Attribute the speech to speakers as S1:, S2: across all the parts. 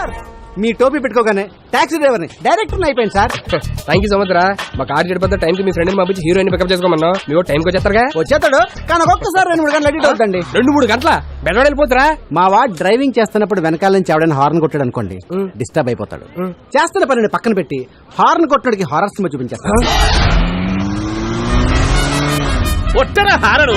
S1: Sir మీ టోపీ పెట్టుకోగానే taxi డ్రైవర్ని director అయిపోయింది sir.
S2: Thank you so much రా. మా కార్ చెడిపోతే టైంకి మీ ఫ్రెండ్ని పంపించి హీరోయిన్ పికప్ చేసుకోమన్నా. మీ టైంకి వచ్చేస్తారుగా.
S1: వచ్చేస్తాడు కానీ ఒక్కసారి 2-3 గంటలు అడిగి అవుతుందండి.
S2: 2-3 గంటల బెడ్ వెళ్ళిపోతారా.
S1: మా వాడు డ్రైవింగ్ చేస్తున్నప్పుడు వెనకాల నుంచి ఎవడైనా హార్న్ కొట్టాడు అనుకోండి, డిస్టర్బ్ అయిపోతాడు. చేస్తున్న పనిని పక్కన పెట్టి హార్న్ కొట్టడానికి హారర్ సినిమా చూపించేస్తాడు.
S3: ఒట్టర హారను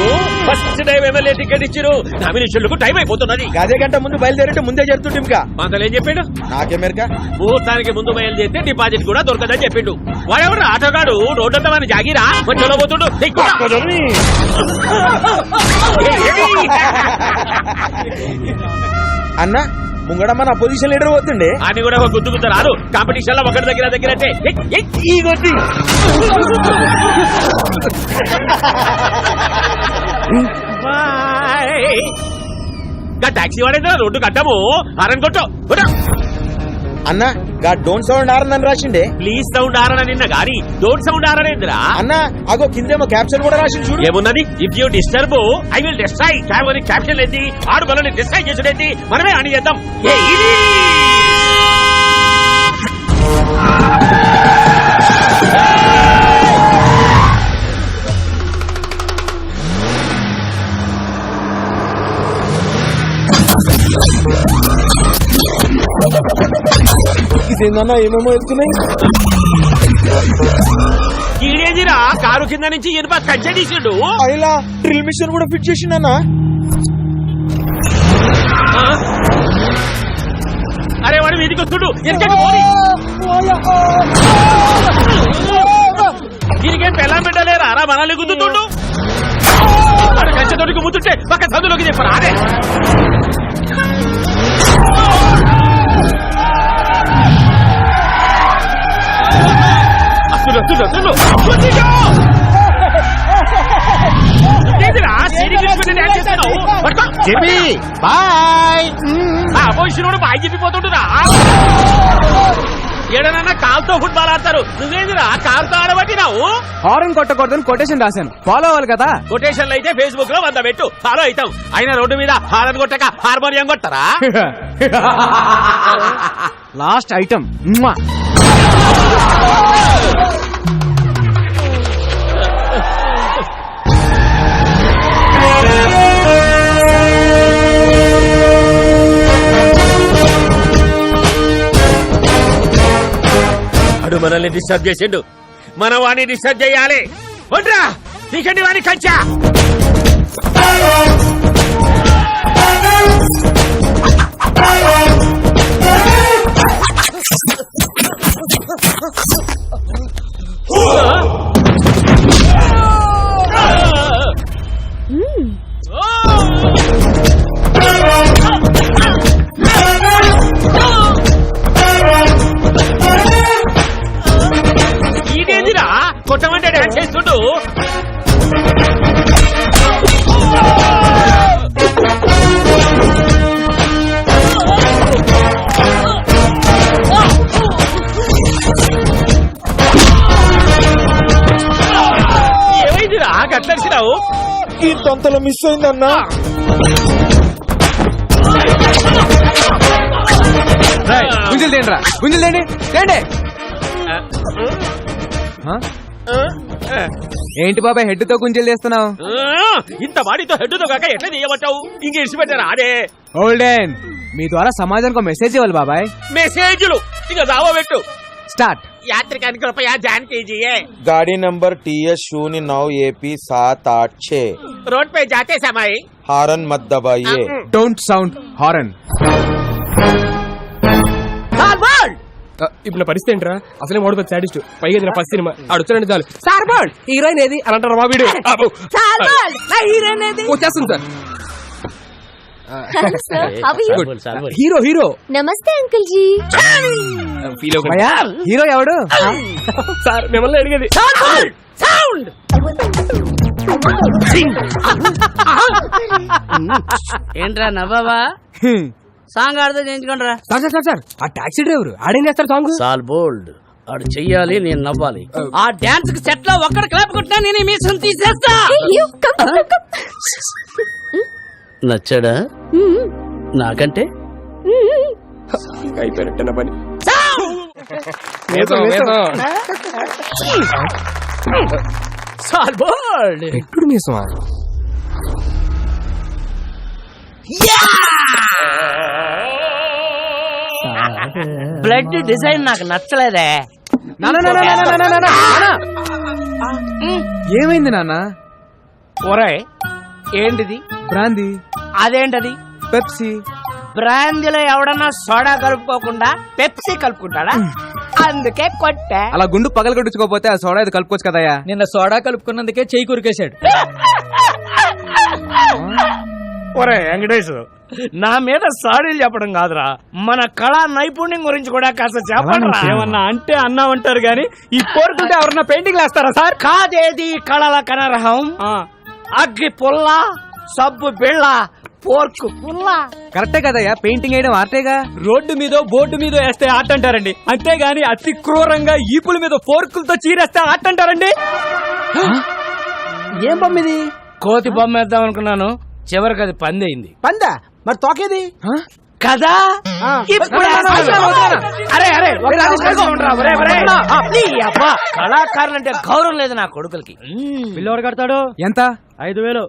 S3: ఫస్ట్ టైం ఎమ్మెల్యే టికెట్ ఇచ్చిరు. నామినేషన్లకు టైం అయిపోతున్నది.
S4: అదే గంట ముందు బయలుదేరంటే ముందే చెప్తుంటే
S3: మాతలు ఏం చెప్పిండు?
S4: నాకేమెరక
S3: ముహూర్తానికి ముందు బయలుదేరితే డిపాజిట్ కూడా దొరకదని చెప్పిండు. వాడెవరు ఆటోగాడు రోడ్డంతా మన జాగిరా కొంచెంలో పోతుండు.
S4: అన్న ముంగడమ్మ నా పొజిషన్ లీడర్ పోతుండే
S3: అని కూడా ఒక గుద్దుకుతా రాదు. కాంపిటీషన్ లో ఒకటి దగ్గరంటే ఈ కొద్ది టాక్సీ వాడేదా రోడ్డు కట్టము హారన్ కొట్టు.
S4: అన్న గా డోంట్ సౌండ్ ఆరని రాసిండే.
S3: ప్లీజ్ సౌండ్ ఆరన నిన్న గాని డోంట్ సౌండ్ ఆరనేంద్రా
S4: అన్న అగో కిందేమో క్యాప్షన్ కూడా రాసింది చూడు.
S3: ఏమున్నది? If you disturb I will destroy. Caption ఏంటి? ఆడు బలని డిస్ట్రాయ్ చేసుడేంటి? మనమే అని చేద్దాం.
S4: ఇదేందన్నా ఏమేమో వెళ్తున్నాయి.
S3: ఈడేదిరా కారు కింద నుంచి ఇనుప కంచె తీసిండు.
S4: అయిలా డ్రిల్ మిషన్ కూడా ఫిట్ చేసిండన్నా.
S3: అరే వాడు వీధికి వస్తుడు. దీనికేం పెళ్ళం పెట్టలేరా రా మనల్ని గుద్దుతుండు. వాడు కంచె తోటికి ముద్దుంటే పక్క చదువులోకి చెప్పరా. అదే బాయ్ చెప్పిపోతుంటురా. ఏడనన్నా కాలుతో ఫుట్బాల్ ఆడతారు. నువ్వేందిరా కారుతో ఆడబట్టినావు?
S2: హారన్ కొట్టకూడదని కొటేషన్ రాశాను. ఫాలో అవ్వాలి కదా.
S3: కొటేషన్లు అయితే ఫేస్బుక్ లో 100 పెట్టు, ఫాలో అవుతాం. అయినా రోడ్డు మీద హారన్ కొట్టక హార్మోనియం కొట్టరా?
S2: లాస్ట్ ఐటమ్
S3: మనల్ని డిస్టర్బ్ చేసిండు. మనం వాడిని డిస్టర్బ్ చేయాలి. ఒంట్రా తీకండి వాడిని కంచా. ఈడేదిరా కొట్టమంటే డాన్స్ చేస్తుండు. ఏమైందిరా గట్లరిసినావు?
S4: ఈ తొంతలో మిస్ అయిందన్నా.
S2: గుంజలు తేండి రా, గుంజలు తేండి తేండి. ఏంటి బాబాయ్ హెడ్ తో గుంజలు చేస్తున్నావు?
S3: ఇంత బాడీతో హెడ్ తో కాక ఎట్లా చేయబట్టావు? ఇంక ఇడిచిపెట్టారా? అదే
S2: ఓల్డెన్ మీ ద్వారా సమాజానికి మెసేజ్ ఇవ్వాలి బాబాయ్.
S3: మెసేజ్లు ఇక దావబెట్టు.
S2: స్టార్ట్.
S3: యాత్రికానికి రూపాయ జాన్ कीजिए.
S4: गाड़ी नंबर TS 09 AP 786.
S3: रोड पे जाते समय
S4: हारन मत दबाइए.
S2: Don't sound horn. ఇప్పుడు నా పరిస్థితి ఏంట్రా? అసలే మోడల్ సాడిస్ట్, పైగా ఇది నా ఫస్ట్ సినిమా. ఆడొచ్చారంటే చాలు సార్ బాల్ హీరోయిన్ ఏది అని అంటారు. మా వీడియో వచ్చేస్తుంది సార్. హీరో హీరో
S5: నమస్తే అంకుల్ జీ.
S2: ఫీల్ హీరో ఎవడు సార్? మిమ్మల్ని అడిగేది.
S6: ఏంట్రా నవ్వావా? సాంగ్ ఆడితే చేయించుకోండిరా.
S2: సార్ సార్ సార్ ఆ టాక్సీ డ్రైవర్ ఆడేం చేస్తారు సాంగ్?
S6: సాల్ బోల్డ్ ఆడు చెయ్యాలి, నేను నవ్వాలి. ఆ డాన్స్ కి సెట్ లో ఒక్కడ క్లాప్ కొట్టినా నేను మీసం తీసేస్తా. నచ్చాడా? నాకంటే
S2: అయిపోయినట్టు పని వేసం, వేసం.
S6: సాల్బోల్డ్
S2: ఎప్పుడు మీసమా
S6: బ్లడ్ డిజైన్ నాకు నచ్చలేదే.
S5: ఏమైంది నాన్న?
S6: ఒరే ఏంటిది?
S5: బ్రాందీ,
S6: అదేంటది?
S5: పెప్సీ.
S6: బ్రాందీలో ఎవడన్నా సోడా కలుపుకోకుండా పెప్సీ కలుపుకుంటాడా? అందుకే కొట్టా.
S5: అలా గుండు పగల కొట్టించుకోపోతే ఆ సోడా ఇది కలుపుకోవచ్చు కదయ్యా.
S7: నిన్న సోడా కలుపుకున్నందుకే చెయ్యి కురికేశాడు.
S6: ఒరే వెంకటేష్, నా మీద సాడీలు చెప్పడం కాదురా, మన కళా నైపుణ్యం గురించి కూడా కాస్త చెప్పండి.
S7: ఏమన్నా అంటే అన్నామంటారు గాని ఈ కోరుకుంటే ఎవరన్నా పెయింటింగ్ వేస్తారా సార్?
S6: కాదేది కళల కనరహం, అగ్గి పుల్ల, సబ్బు బిళ్ళ, పోర్కు పుల్ల.
S5: కరెక్టే కదయ్యా, పెయింటింగ్ వేయడం ఆర్టేగా.
S7: రోడ్డు మీద బోర్డు మీద వేస్తే ఆట అంటారండి, అంతేగాని అతి క్రూరంగా ఈపుల మీద ఫోర్కులతో చీరేస్తే ఆట అంటారండి.
S1: ఏం బొమ్మ ఇది?
S6: కోతి బొమ్మ వేద్దాం అనుకున్నాను, చివరికి అది పందయింది.
S1: పందా? మరి తోకేది?
S6: కదా ఇప్పుడు అరే అరే ఒక నిమిషం ఉండరా, ఒరే, ఒరే. నీ అబ్బా, కళాకారులంటే గౌరవం లేదు నా కొడుకులకి.
S7: పిల్లవాడు కడతాడు
S5: ఎంత?
S7: 5,000.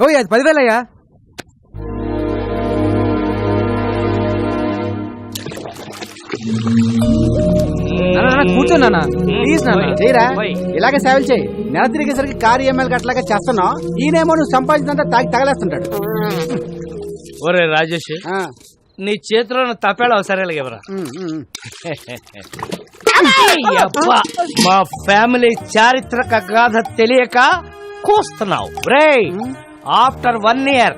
S5: ఓయ్ అది 10,000 అయ్యా. కూర్చో నాన్న, ప్లీజ్ నాన్న.
S1: చేయరా, ఇలాగే సేవలు చేయి. నెల తిరిగేసరికి కారు ఈఎంఐలు అట్లాగా చేస్తున్నావు. ఈయనేమో నువ్వు సంపాదించినంత తాగి తగలేస్తుంటాడు.
S6: ఒరే రాజేష్,
S1: ఆ,
S6: నీ చేతిలో తప్పేళ సరేలా ఎవరా? అబ్బా, మా ఫ్యామిలీ చారిత్రక గాథ తెలియక కూస్తున్నావు రే. After 1 year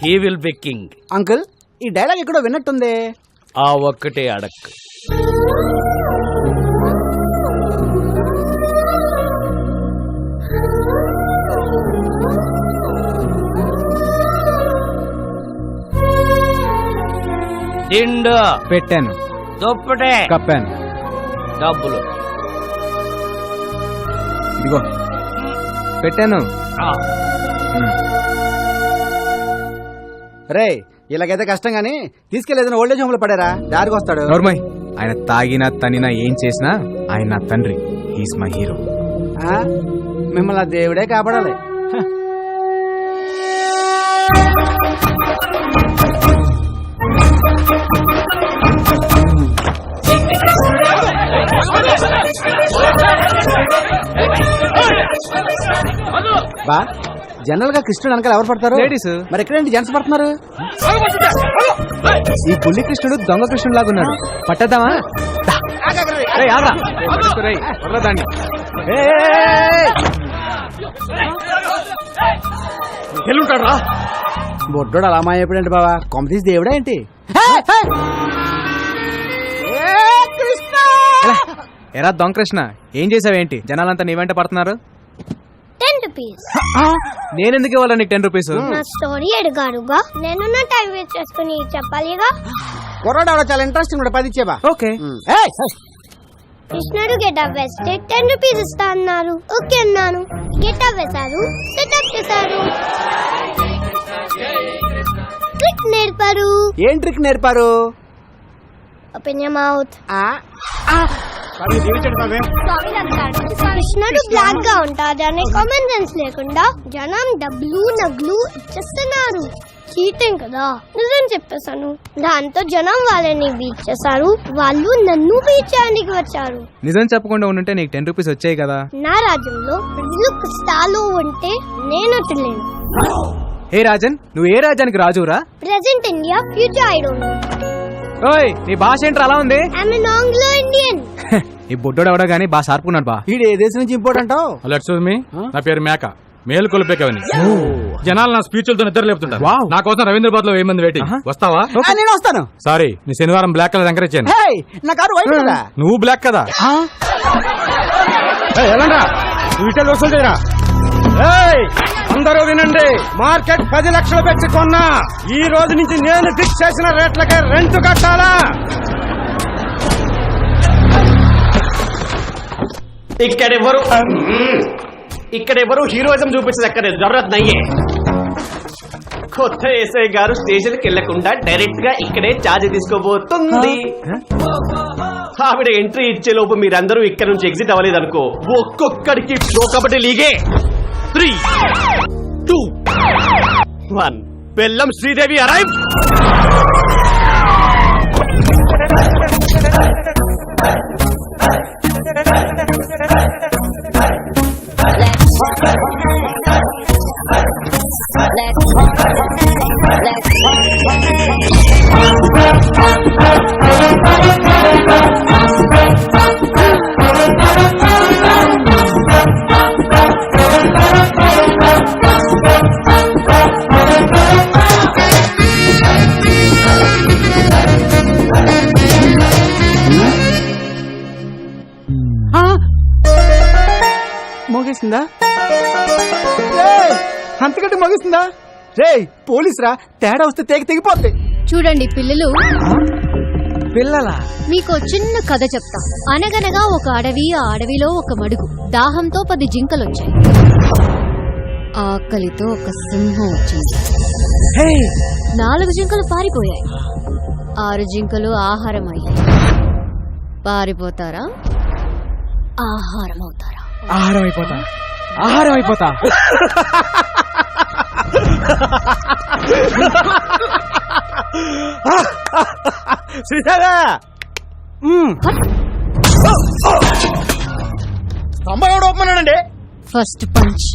S6: he will be king.
S1: Uncle, ఈ డైలాగ్ ఎక్కడో విన్నట్టుంది.
S6: ఆ ఒక్కటే అడక్. దిండు
S5: పెట్టాను,
S6: దుప్పటే
S5: కప్పాను.
S6: డబ్బులు
S5: ఇదిగో పెట్టాను.
S6: ఆ,
S1: రే, ఇలాగైతే కష్టం గానీ తీసుకెళ్లేదని ఓల్డేజ్ హోమ్ లో పడారా, దారికి వస్తాడు.
S5: నోర్మయ్, ఆయన తాగినా తనినా ఏం చేసినా ఆయన నా తండ్రి. He's my hero.
S1: ఆ, మిమ్మల్ని ఆ దేవుడే కాపాడాలి. బా, జనరల్ గా కృష్ణుడు వెనకాల ఎవరు పడతారు?
S5: లేడీస్.
S1: మరి ఎక్కడేంటి జెంట్స్ పడుతున్నారు?
S5: ఈ బుల్లి కృష్ణుడు దొంగ కృష్ణుడు లాగా ఉన్నాడు. పట్టద్దామా? దాన్ని
S2: ఎల్లుంటాడు.
S1: బొడ్డోడు అలా మాయపడండి బావా, కొమ్మ తీసి దేవుడా ఏంటి?
S5: ఎరా దొంగ కృష్ణ, ఏం చేసావేంటి? జనాలంతా నీ వెంట పడుతున్నారు.
S8: 10 rupees.
S5: నేనెందుకు ఇవ్వాలి నీకు 10 రూపీస్?
S8: నా స్టోరీ అడిగారుగా, నేను నా టైం వేస్ట్ చేసుకుని చెప్పాలిగా.
S1: కుర్రాడు ఆవిడ చాలా ఇంట్రెస్టింగ్ కూడా 10 ఇచ్చేవా?
S5: ఓకే.
S8: కృష్ణుడు గెటప్ వేస్తే 10 rupees ఇస్తా అన్నారు. ఓకే అన్నాను. గెటప్ వేశారు, సెటప్ చేశారు, ట్రిక్ నేర్పారు.
S1: ఏం ట్రిక్ నేర్పారు?
S8: Open your mouth. కృష్ణుడు బ్లాక్ గా ఉంటాడు అనే కామన్ సెన్స్ లేకుండా జనం డబ్బులు నగ్లు ఇచ్చేస్తున్నారు. చీటింగ్ కదా, నిజం చెప్పేశాను. దాంతో జనం వాళ్ళని బీట్ చేశారు, వాళ్ళు నన్ను బీట్ చేయడానికి వచ్చారు.
S5: నిజం చెప్పకుండా ఉండుంటే నీకు 10 రూపీస్ వచ్చాయి కదా.
S8: నా రాజ్యంలో ప్రజలు కష్టాలు ఉంటే నేను తెలియను.
S5: హే రాజన్, నువ్వు ఏ రాజ్యానికి రాజురా?
S8: Present India, future I don't know.
S5: ఓయ్, నీ భాష ఏంట్రా అలా ఉంది?
S8: I'm an Anglo Indian.
S5: ఈ బుడ్డోడు ఎవడో గానీ బాగా షార్పున్నాడు బా.
S1: వీడు ఏ దేశం నుంచి ఇంపోర్ట్ అంటావు?
S3: మీ నా పేరు మేక, మేలు కొలిపేకవని. జనాలు నా స్పీచ్లతో నిద్ర లేపుతుంటారు.
S5: వావ్.
S3: నా కోసం రవీంద్రబాద్ లో 1000 మంది వెయిటింగ్. వస్తావా?
S1: నేను వస్తాను.
S3: సారీ, నీ శనివారం బ్లాక్ కలర్ ఎంకరేజ్ చేయను.
S1: హే, నా కారు వైట్ కదా.
S3: నువ్వు బ్లాక్ కదా. ఎలాండా విషయాలు వసూలు చేయరా? అందరూ వినండి, మార్కెట్ 10 లక్షలు పెట్టి కొన్నా. ఈ రోజు నుంచి నేను ఫిక్స్ చేసిన రేట్లకే రెంట్ కట్టాలా?
S2: ఇక్కడ ఎవరు హీరోయిజం చూపించదు, ఎక్కడ జరూరత్ నయ్యే.
S3: కొత్త ఎస్ఐ గారు స్టేషన్ కి వెళ్లకుండా డైరెక్ట్ గా ఇక్కడే ఛార్జ్ తీసుకోబోతుంది. ఆవిడ ఎంట్రీ ఇచ్చే లోపు మీరందరూ ఇక్కడ నుంచి ఎగ్జిట్ అవ్వలేదు అనుకో, ఒక్కొక్కడికి ప్రో కబడ్డీ లీగే 3, 2, 1. బెల్లం శ్రీదేవి అరైవ్.
S1: మోగేసిందా? అంతకంటే మోగేసిందా? రే పోలీస్ రా, తేడా వస్తే తెగిపోద్ది.
S9: చూడండి పిల్లలు,
S6: పిల్లల
S9: మీకు చిన్న కథ చెప్తా. అనగనగా ఒక అడవి, ఆ అడవిలో ఒక మడుగు. దాహంతో 10 జింకలొచ్చాయి. ఆకలితో ఒక సింహం వచ్చింది. 4 జింకలు పారిపోయాయి. 6 జింకలు ఆహారం అయ్యాయి. పారిపోతారా, ఆహారం అవుతారా?
S5: ఆహారం అయిపోతా, ఆహారం అయిపోతా.
S1: శ్రీదేవా,
S3: స్తంభం ఓపెన్.
S9: ఫస్ట్ పంచ్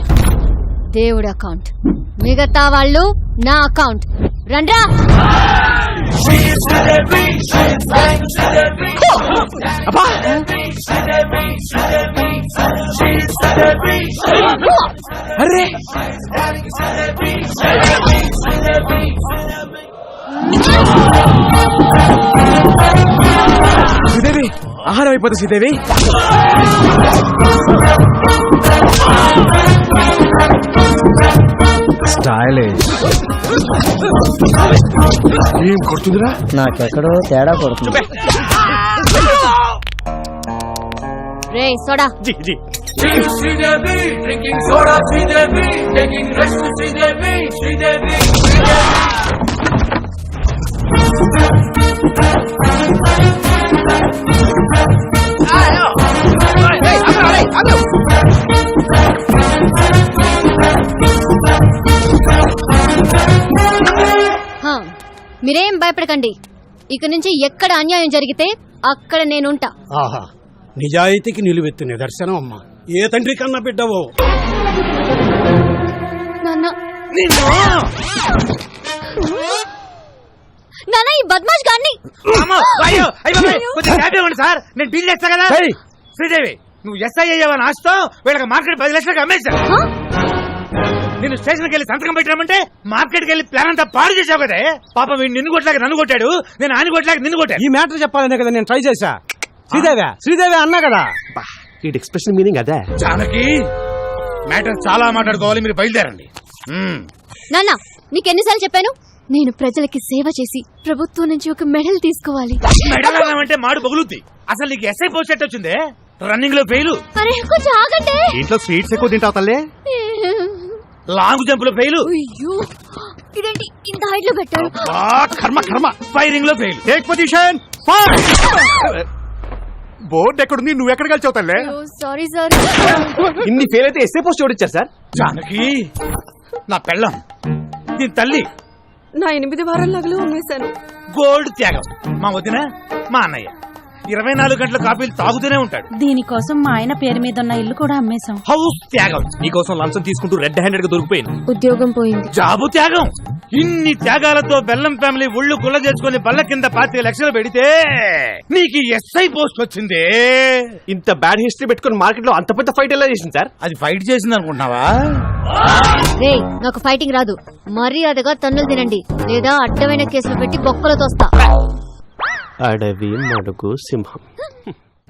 S9: దేవుడి అకౌంట్, మిగతా వాళ్ళు నా అకౌంట్. రండ్రా.
S5: అరే శ్రీదేవి, ఆహారం అయిపోతా శ్రీదేవి. స్టైలిష్.
S3: ఏం కొడుతుందిరా?
S6: నాకెక్కడో తేడా కొడుతుంది.
S9: రే సోడా.
S3: జీ జీ.
S9: మీరేం భయపడకండి. ఇక నుంచి ఎక్కడ అన్యాయం జరిగితే అక్కడ నేనుంటా.
S1: ఆహా, నిజాయితీకి నిలువెత్తు నిదర్శనం అమ్మా. ఏ తండ్రి కన్నా బిడ్డవో.
S9: నాన్న, నాన్న ఈ బద్మాష్ గాన్ని.
S6: సార్ నేను డీల్ చేస్తా కదా. శ్రీదేవి, నువ్వు ఎస్ఐ అయ్యావని ఆశతో వీళ్ళకి మార్కెట్ 10 లక్షలకు అమ్మేశా. నేను స్టేషన్కి వెళ్ళి సంతకం పెట్టామంటే మార్కెట్కి వెళ్ళి ప్లాన్ అంతా పాడు చేసావు కదా. పాపం వీడు నిన్ను కొట్టలేక నన్ను కొట్టాడు, నేను ఆయన కొట్టలేక నిన్ను కొట్టాను.
S1: ఈ మ్యాటర్ చెప్పాలనే కదా నేను ట్రై చేశా. శ్రీదేవి అన్నా కదా.
S3: ఈ ఎక్స్ప్రెషన్ మీనింగ్ అదే.
S6: జానకి, మ్యాటర్ చాలా మాట్లాడుకోవాలి, మీరు బయలుదేరండి.
S9: నాన్న, నీకెన్నిసార్లు చెప్పాను, నేను ప్రజలకి సేవ చేసి ప్రభుత్వం నుంచి ఒక మెడల్ తీసుకోవాలి.
S6: మెడల్ అంటే మాడు పగులుద్ది. అసలు నీకు ఎస్ఐ పోస్ట్ ఎట్ వచ్చిందే? రన్నింగ్ లో ఫెయిల్.
S9: అరే కొంచెం ఆగండి.
S1: ఇంట్లో స్వీట్స్ ఎక్కువ తింటావు తల్లి.
S6: లాంగ్ జంప్ లో ఫెయిల్.
S9: అయ్యో, ఇదేంటి ఇంత హైట్ లో పెట్టారు?
S6: కర్మ కర్మ. ఫైరింగ్ లో ఫెయిల్.
S1: Take position. బోర్డు ఎక్కడుంది, నువ్వు ఎక్కడ కలిసావు తల్లి?
S9: Sorry sir.
S3: ఇన్ని ఫెయిల్ అయితే ఎస్ఏ పోస్ట్ ఎవరిచ్చారు సార్?
S6: జానకి, నా పెళ్ళం, దీని తల్లి.
S10: నా 8 వారాల నగలు అమ్మేశాను.
S6: గోల్డ్ త్యాగం. మా వదిన, మా అన్నయ్య 24 గంటల కాపీలు తాగుతూనే ఉంటాడు.
S10: దీనికోసం మా ఆయన పేరు మీద ఉన్న ఇల్లు కూడా అమ్మేశాం.
S6: హౌస్ త్యాగం.
S3: నీకోసం లంచం తీసుకుంటూ రెడ్ హ్యాండెడ్ గా దొరికిపోయింది.
S9: ఉద్యోగం పోయింది.
S6: జాబు త్యాగం. ఇన్ని త్యాగాలతో బెల్లం ఫ్యామిలీ ఒళ్ళు గుల్ల చేసుకుని బల్ల కింద 25 లక్షలు పెడితే నీకు ఎస్ఐ పోస్ట్ వచ్చింది.
S3: ఇంత బ్యాడ్ హిస్టరీ పెట్టుకుని మార్కెట్ లో అంత పెద్ద ఫైట్ ఎలా చేసింది సార్?
S6: అది ఫైట్ చేసింది అనుకుంటున్నావా?
S9: రే, నాకు ఫైటింగ్ రాదు. మర్యాదగా తన్నులు తినండి, లేదా అడ్డమైన కేసులు పెట్టి బొక్కలు తోస్తా.
S3: అడవి మడుగు సింహం.